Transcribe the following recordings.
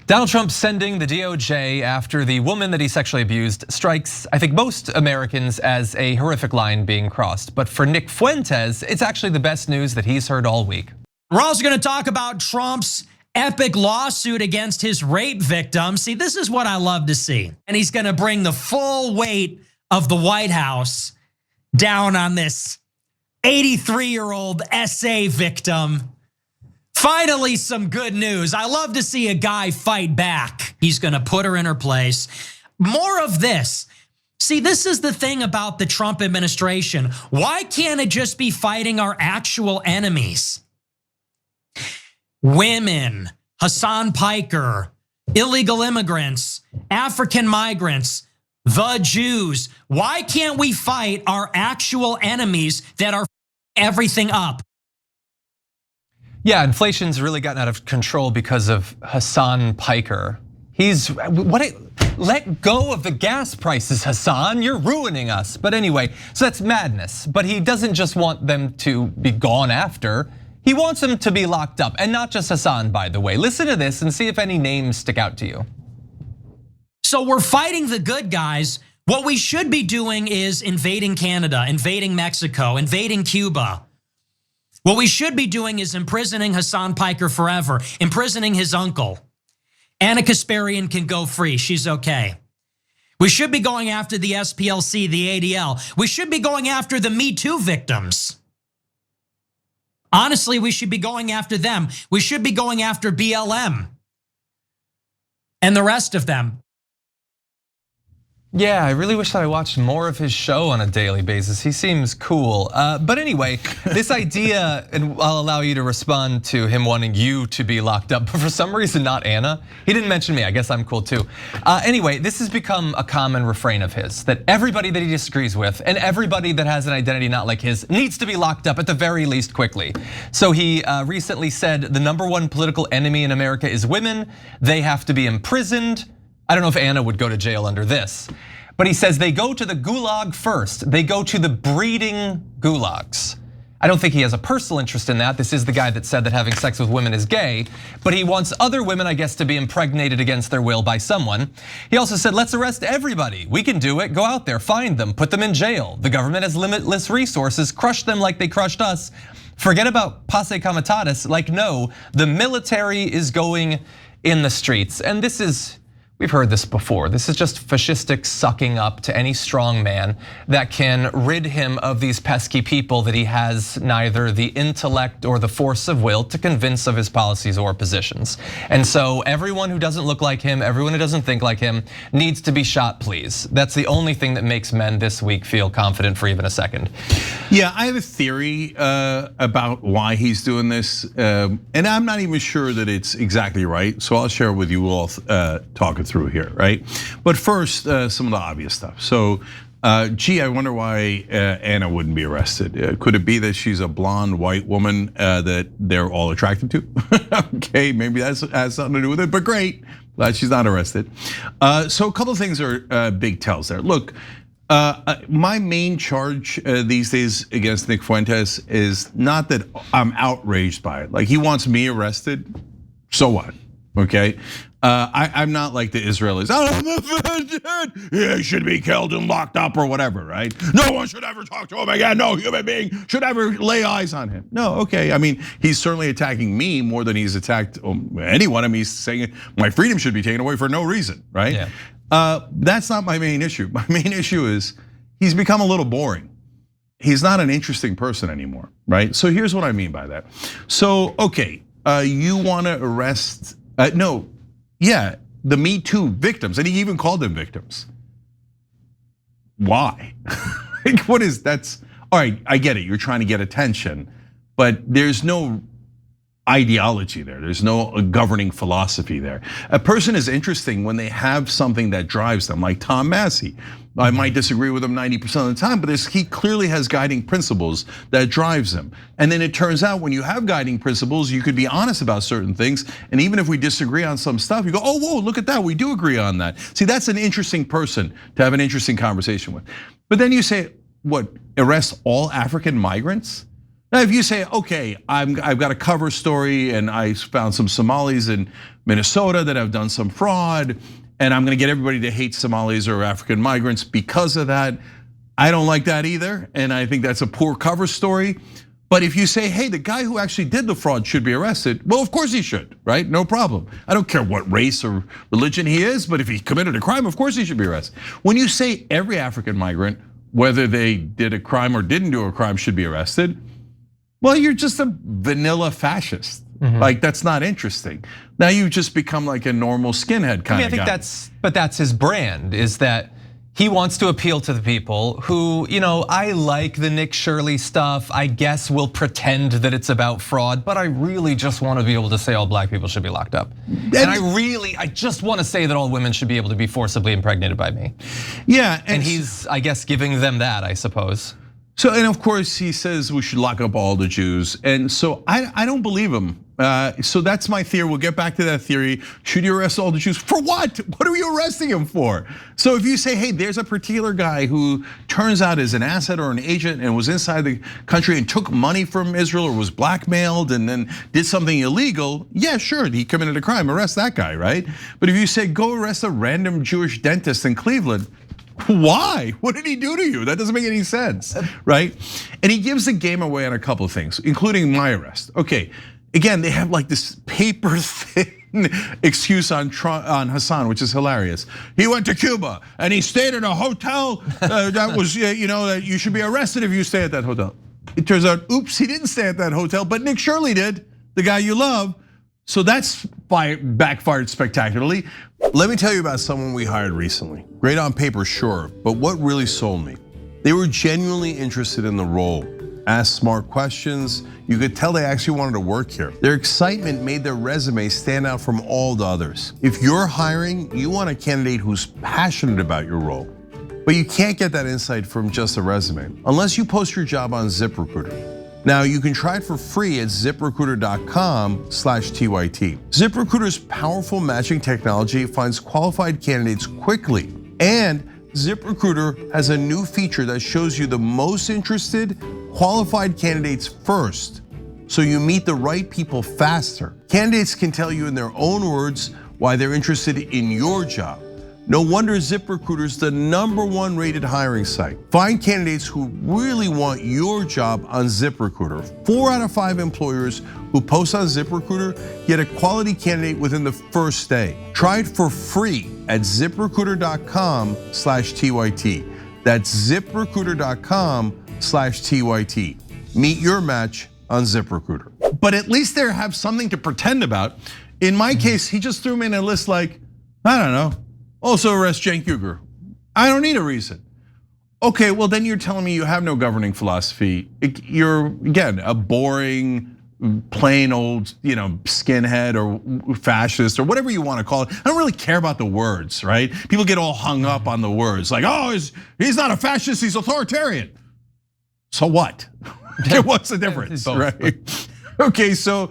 Donald Trump sending the DOJ after the woman that he sexually abused strikes, I think, most Americans as a horrific line being crossed. But for Nick Fuentes, it's actually the best news that he's heard all week. We're also gonna talk about Trump's epic lawsuit against his rape victim. See, this is what I love to see. And he's gonna bring the full weight of the White House down on this 83-year-old SA victim. Finally, some good news. I love to see a guy fight back. He's gonna put her in her place. More of this. See, this is the thing about the Trump administration. Why can't it just be fighting our actual enemies? Women, Hassan Piker, illegal immigrants, African migrants, the Jews. Why can't we fight our actual enemies that are everything up? Yeah, inflation's really gotten out of control because of Hassan Piker. Let go of the gas prices, Hassan. You're ruining us. But anyway, so that's madness. But he doesn't just want them to be gone after. He wants them to be locked up, and not just Hassan, by the way. Listen to this and see if any names stick out to you. So we're fighting the good guys. What we should be doing is invading Canada, invading Mexico, invading Cuba. What we should be doing is imprisoning Hassan Piker forever, imprisoning his uncle. Anna Kasparian can go free, she's okay. We should be going after the SPLC, the ADL. We should be going after the Me Too victims. Honestly, we should be going after them. We should be going after BLM and the rest of them. Yeah, I really wish that I watched more of his show on a daily basis. He seems cool. But anyway, this idea, and I'll allow you to respond to him wanting you to be locked up, but for some reason not Anna. He didn't mention me, I guess I'm cool too. Anyway, this has become a common refrain of his, that everybody that he disagrees with and everybody that has an identity not like his needs to be locked up at the very least quickly. So he recently said the #1 political enemy in America is women. They have to be imprisoned. I don't know if Anna would go to jail under this, but he says they go to the gulag first. They go to the breeding gulags. I don't think he has a personal interest in that. This is the guy that said that having sex with women is gay, but he wants other women, I guess, to be impregnated against their will by someone. He also said, let's arrest everybody. We can do it. Go out there, find them, put them in jail. The government has limitless resources. Crush them like they crushed us. Forget about passe comitatus. Like, no, the military is going in the streets. And this is, we've heard this before. This is just fascistic sucking up to any strong man that can rid him of these pesky people that he has neither the intellect or the force of will to convince of his policies or positions. And so everyone who doesn't look like him, everyone who doesn't think like him needs to be shot, please. That's the only thing that makes men this week feel confident for even a second. Yeah, I have a theory about why he's doing this. And I'm not even sure that it's exactly right. So I'll share with you all talking through here, right? But first, some of the obvious stuff. So, gee, I wonder why Anna wouldn't be arrested. Could it be that she's a blonde white woman that they're all attracted to? Okay, maybe that has something to do with it, but great, glad she's not arrested. So a couple of things are big tells there. Look, my main charge these days against Nick Fuentes is not that I'm outraged by it. Like, he wants me arrested, so what? Okay, I'm not like the Israelis. He should be killed and locked up or whatever, right? No one should ever talk to him again. No human being should ever lay eyes on him. No, okay. I mean, he's certainly attacking me more than he's attacked anyone. I mean, he's saying my freedom should be taken away for no reason, right? Yeah. That's not my main issue. My main issue is he's become a little boring. He's not an interesting person anymore, right? So here's what I mean by that. So, okay, you wanna arrest, the Me Too victims, and he even called them victims. Why? Like, what is that's? All right, I get it. You're trying to get attention, but there's no ideology there. There's no governing philosophy there. A person is interesting when they have something that drives them, like Tom Massey. I might disagree with him 90% of the time, but he clearly has guiding principles that drives him. And then it turns out when you have guiding principles, you could be honest about certain things. And even if we disagree on some stuff, you go, oh, whoa, look at that, we do agree on that. See, that's an interesting person to have an interesting conversation with. But then you say, what, arrest all African migrants? Now, if you say, okay, I've got a cover story and I found some Somalis in Minnesota that have done some fraud, and I'm gonna get everybody to hate Somalis or African migrants because of that, I don't like that either, and I think that's a poor cover story. But if you say, hey, the guy who actually did the fraud should be arrested, well, of course he should, right? No problem. I don't care what race or religion he is, but if he committed a crime, of course he should be arrested. When you say every African migrant, whether they did a crime or didn't do a crime, should be arrested, well, you're just a vanilla fascist. Like, that's not interesting. Now you just become like a normal skinhead kind of guy. I think that's his brand, is that he wants to appeal to the people who, I like the Nick Shirley stuff. I guess we'll pretend that it's about fraud, but I really just want to be able to say all black people should be locked up. And I just want to say that all women should be able to be forcibly impregnated by me. Yeah. And he's, I guess, giving them that, I suppose. So, and of course he says we should lock up all the Jews. And so I don't believe him. So that's my theory. We'll get back to that theory. Should you arrest all the Jews? For what? What are you arresting him for? So if you say, hey, there's a particular guy who turns out is an asset or an agent and was inside the country and took money from Israel or was blackmailed and then did something illegal, yeah, sure, he committed a crime, arrest that guy, right? But if you say, go arrest a random Jewish dentist in Cleveland, why? What did he do to you? That doesn't make any sense, right? And he gives the game away on a couple of things, including my arrest. Okay, again, they have like this paper thin excuse on Hassan, which is hilarious. He went to Cuba and he stayed at a hotel that was, that you should be arrested if you stay at that hotel. It turns out, oops, he didn't stay at that hotel, but Nick Shirley did, the guy you love. So that's backfired spectacularly. Let me tell you about someone we hired recently. Great on paper, sure, but what really sold me? They were genuinely interested in the role, asked smart questions. You could tell they actually wanted to work here. Their excitement made their resume stand out from all the others. If you're hiring, you want a candidate who's passionate about your role. But you can't get that insight from just a resume, unless you post your job on ZipRecruiter. Now, you can try it for free at ziprecruiter.com/TYT. ZipRecruiter's powerful matching technology finds qualified candidates quickly. And ZipRecruiter has a new feature that shows you the most interested, qualified candidates first, so you meet the right people faster. Candidates can tell you in their own words why they're interested in your job. No wonder ZipRecruiter's the #1 rated hiring site. Find candidates who really want your job on ZipRecruiter. 4 out of 5 employers who post on ZipRecruiter get a quality candidate within the first day. Try it for free at ziprecruiter.com/TYT. That's ziprecruiter.com/TYT. Meet your match on ZipRecruiter. But at least they have something to pretend about. In my case, he just threw me in a list like, I don't know, also arrest Cenk Uygur. I don't need a reason. Okay, well then you're telling me you have no governing philosophy. You're, again, a boring, plain old, skinhead or fascist or whatever you want to call it. I don't really care about the words, right? People get all hung up on the words, like, oh, he's not a fascist, he's authoritarian. So what? What's the difference, right? Okay, so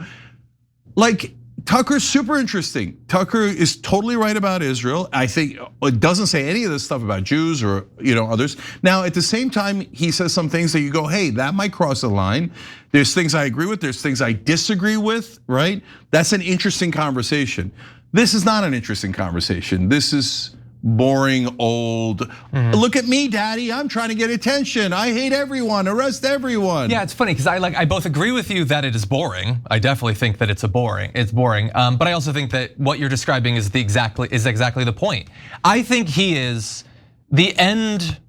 like, Tucker's super interesting. Tucker is totally right about Israel. I think it doesn't say any of this stuff about Jews or others. Now, at the same time, he says some things that you go, hey, that might cross a line. There's things I agree with, there's things I disagree with, right? That's an interesting conversation. This is not an interesting conversation. This is boring, old. Look at me, daddy, I'm trying to get attention. I hate everyone, arrest everyone. Yeah, it's funny because I both agree with you that it is boring. I definitely think that it's boring. But I also think that what you're describing is exactly the point. I think he is the end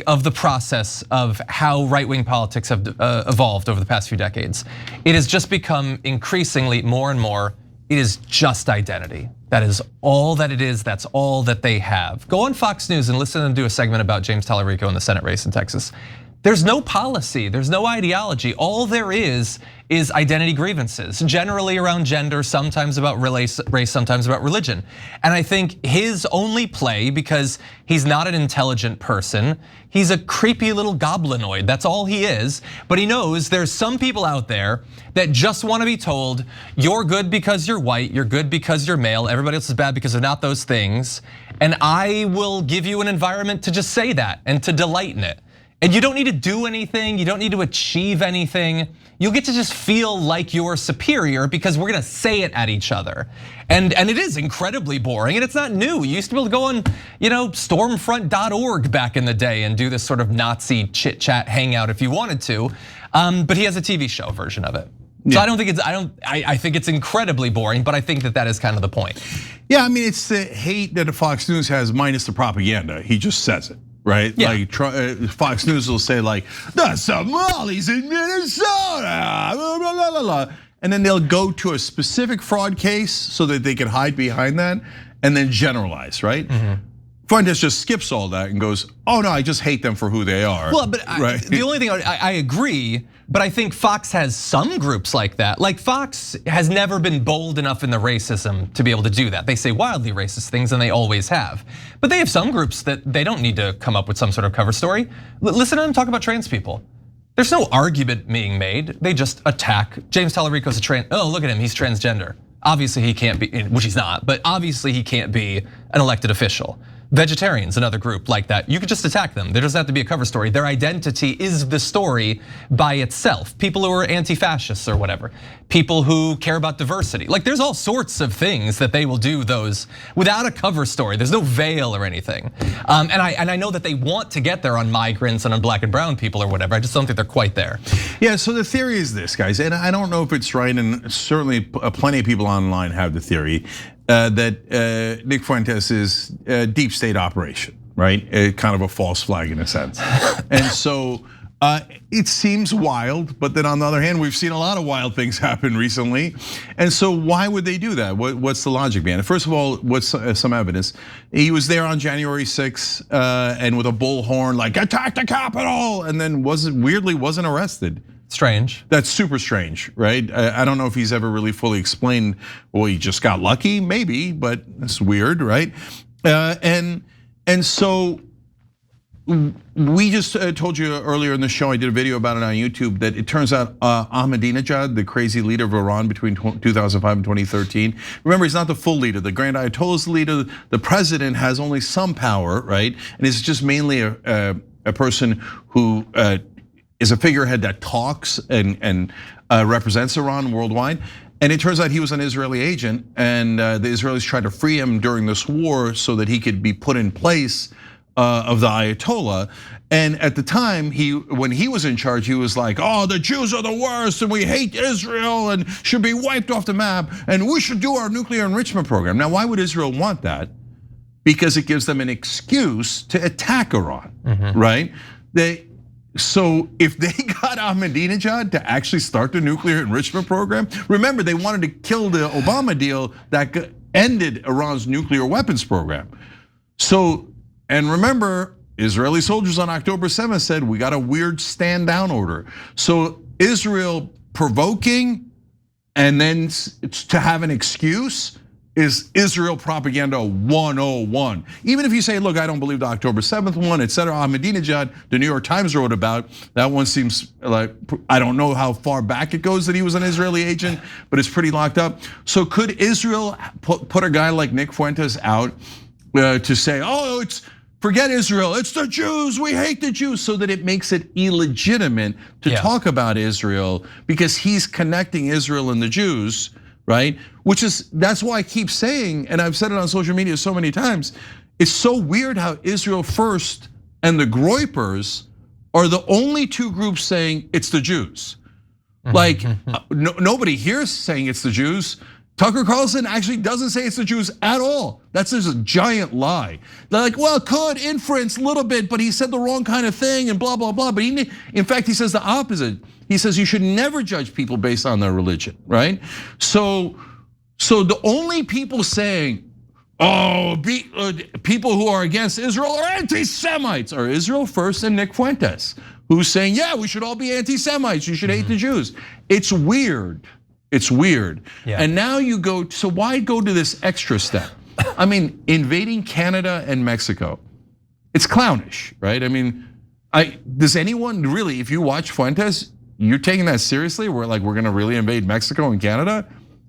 of the process of how right-wing politics have evolved over the past few decades. It has just become increasingly more and more, it is just identity. That is all that it is, that's all that they have. Go on Fox News and listen to them do a segment about James Talarico in the Senate race in Texas. There's no policy, there's no ideology. All there is identity grievances, generally around gender, sometimes about race, sometimes about religion. And I think his only play, because he's not an intelligent person, he's a creepy little goblinoid, that's all he is. But he knows there's some people out there that just want to be told, you're good because you're white, you're good because you're male, everybody else is bad because they're not those things. And I will give you an environment to just say that and to delight in it. And you don't need to do anything, you don't need to achieve anything. You'll get to just feel like you're superior because we're gonna say it at each other. And it is incredibly boring, and it's not new. You used to be able to go on, stormfront.org back in the day and do this sort of Nazi chit chat hangout if you wanted to. But he has a TV show version of it. So I don't think I think it's incredibly boring, but I think that is kind of the point. Yeah, I mean, it's the hate that Fox News has minus the propaganda. He just says it. Right, yeah. Like Fox News will say like the Somalis in Minnesota, blah, blah, blah, blah. And then they'll go to a specific fraud case so that they can hide behind that and then generalize, right? Fuentes just skips all that and goes, "Oh no, I just hate them for who they are." Well, but right? The only thing I agree, but I think Fox has some groups like that. Like Fox has never been bold enough in the racism to be able to do that. They say wildly racist things and they always have. But they have some groups that they don't need to come up with some sort of cover story. Listen to them talk about trans people. There's no argument being made. They just attack. James Tallarico's a trans, oh, look at him, he's transgender. Obviously he can't be, which he's not, but obviously he can't be an elected official. Vegetarians, another group like that. You could just attack them. There doesn't have to be a cover story. Their identity is the story by itself. People who are anti-fascists or whatever. People who care about diversity. Like there's all sorts of things that they will do those without a cover story. There's no veil or anything. And I know that they want to get there on migrants and on black and brown people or whatever. I just don't think they're quite there. Yeah, so the theory is this, guys, and I don't know if it's right, and certainly plenty of people online have the theory that Nick Fuentes is a deep state operation, right? Kind of a false flag in a sense. And so it seems wild, but then on the other hand, we've seen a lot of wild things happen recently. And so why would they do that? What's the logic behind it? First of all, what's some evidence? He was there on January 6th and with a bullhorn like attack the Capitol, and then weirdly wasn't arrested. Strange. That's super strange, right? I don't know if he's ever really fully explained, well, he just got lucky, maybe, but it's weird, right? And so we just told you earlier in the show, I did a video about it on YouTube, that it turns out Ahmadinejad, the crazy leader of Iran between 2005 and 2013. Remember, he's not the full leader. The Grand Ayatollah is the leader. The president has only some power, right? And it's just mainly a person who is a figurehead that talks and represents Iran worldwide. And it turns out he was an Israeli agent, and the Israelis tried to free him during this war so that he could be put in place of the Ayatollah. And at the time, when he was in charge, he was like, "Oh, the Jews are the worst, and we hate Israel, and should be wiped off the map, and we should do our nuclear enrichment program." Now, why would Israel want that? Because it gives them an excuse to attack Iran, right? So if they got Ahmadinejad to actually start the nuclear enrichment program, remember they wanted to kill the Obama deal that ended Iran's nuclear weapons program. So, and remember, Israeli soldiers on October 7th said, we got a weird stand down order. So Israel provoking and then to have an excuse is Israel propaganda 101. Even if you say, look, I don't believe the October 7th one, etc. Ahmadinejad, the New York Times wrote about, that one seems like, I don't know how far back it goes that he was an Israeli agent, but it's pretty locked up. So could Israel put a guy like Nick Fuentes out to say, oh, forget Israel, it's the Jews, we hate the Jews, so that it makes it illegitimate to talk about Israel because he's connecting Israel and the Jews, right? That's why I keep saying, and I've said it on social media so many times, it's so weird how Israel First and the Groypers are the only two groups saying it's the Jews. Like nobody here is saying it's the Jews. Tucker Carlson actually doesn't say it's the Jews at all. That's just a giant lie. They're like, well, could inference a little bit, but he said the wrong kind of thing and blah, blah, blah. But in fact, he says the opposite. He says you should never judge people based on their religion, right? So the only people saying, oh, people who are against Israel are anti-Semites are Israel First and Nick Fuentes, who's saying, yeah, we should all be anti-Semites. You should hate the Jews. It's weird. It's weird. And now you go, so why go to this extra step? I mean, invading Canada and Mexico, it's clownish, right? I mean, does anyone really, if you watch Fuentes, you're taking that seriously? We're gonna really invade Mexico and Canada?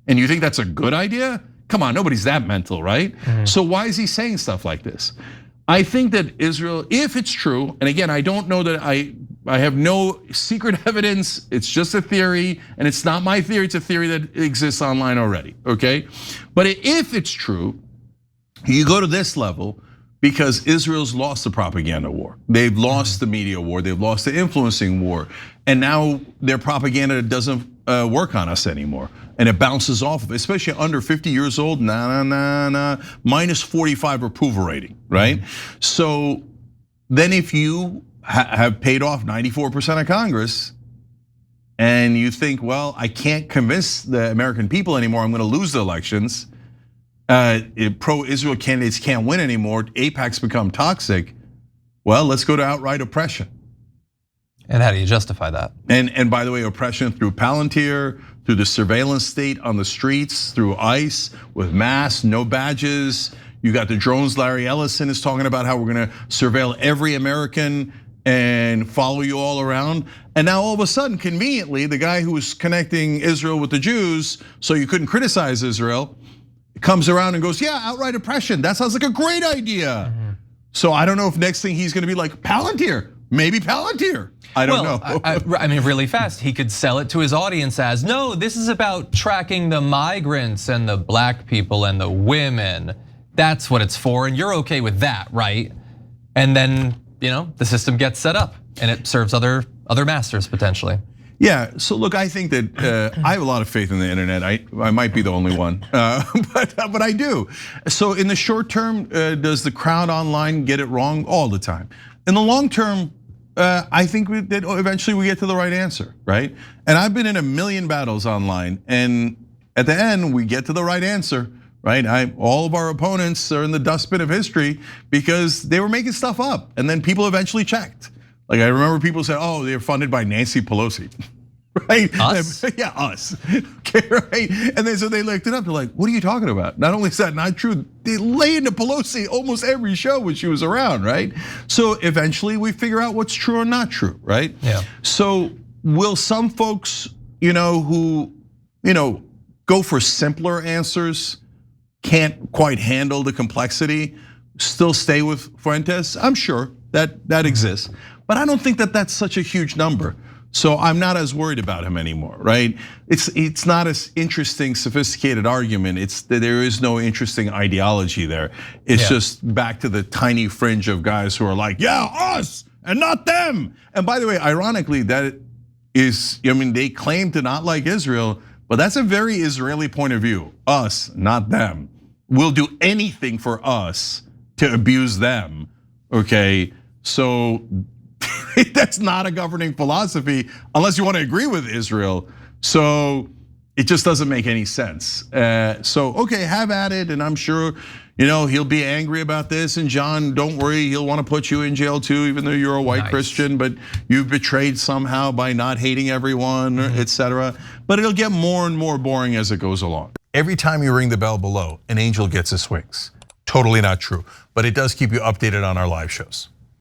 And you think that's a good idea? Come on, nobody's that mental, right? So why is he saying stuff like this? I think that Israel, if it's true, and again, I don't know that I have no secret evidence, it's just a theory, and it's not my theory, it's a theory that exists online already, okay? But if it's true, you go to this level because Israel's lost the propaganda war. They've lost the media war, they've lost the influencing war, and now their propaganda doesn't work on us anymore. And it bounces off of it, especially under 50 years old, minus 45 approval rating, right? So then if you have paid off 94% of Congress and you think, well, I can't convince the American people anymore, I'm gonna lose the elections, pro-Israel candidates can't win anymore, AIPAC's become toxic, well, let's go to outright oppression. And how do you justify that? And by the way, oppression through Palantir, through the surveillance state on the streets, through ICE, with masks, no badges. You got the drones, Larry Ellison is talking about how we're gonna surveil every American and follow you all around. And now all of a sudden, conveniently, the guy who was connecting Israel with the Jews so you couldn't criticize Israel, comes around and goes, yeah, outright oppression, that sounds like a great idea. So I don't know if next thing he's gonna be like, Palantir, maybe Palantir. I don't know. I mean, really fast, he could sell it to his audience as, no, this is about tracking the migrants and the black people and the women. That's what it's for, and you're okay with that, right? And then, the system gets set up and it serves other masters potentially. Yeah, so look, I think that I have a lot of faith in the internet. I might be the only one, but I do. So in the short term, does the crowd online get it wrong? All the time. In the long term, I think that eventually we get to the right answer, right? And I've been in a million battles online, and at the end we get to the right answer, right? All of our opponents are in the dustbin of history because they were making stuff up, and then people eventually checked. Like I remember people said, "Oh, they're funded by Nancy Pelosi." Right? Us? Yeah, us. Okay, right? And then so they looked it up. They're like, "What are you talking about?" Not only is that not true, they lay into Pelosi almost every show when she was around, right? So eventually we figure out what's true or not true, right? Yeah. So will some folks, who, go for simpler answers, can't quite handle the complexity, still stay with Fuentes? I'm sure that exists, but I don't think that that's such a huge number. So I'm not as worried about him anymore, right? It's not as interesting, sophisticated argument. There is no interesting ideology there. It's just back to the tiny fringe of guys who are like, yeah, us and not them. And by the way, ironically, that is, they claim to not like Israel, but that's a very Israeli point of view. Us, not them. We'll do anything for us to abuse them, okay? So that's not a governing philosophy unless you want to agree with Israel. So it just doesn't make any sense. So okay, have at it, and I'm sure he'll be angry about this. And John, don't worry, he'll want to put you in jail too, even though you're a white Christian, but you've betrayed somehow by not hating everyone, etc. But it'll get more and more boring as it goes along. Every time you ring the bell below, an angel gets his wings. Totally not true, but it does keep you updated on our live shows.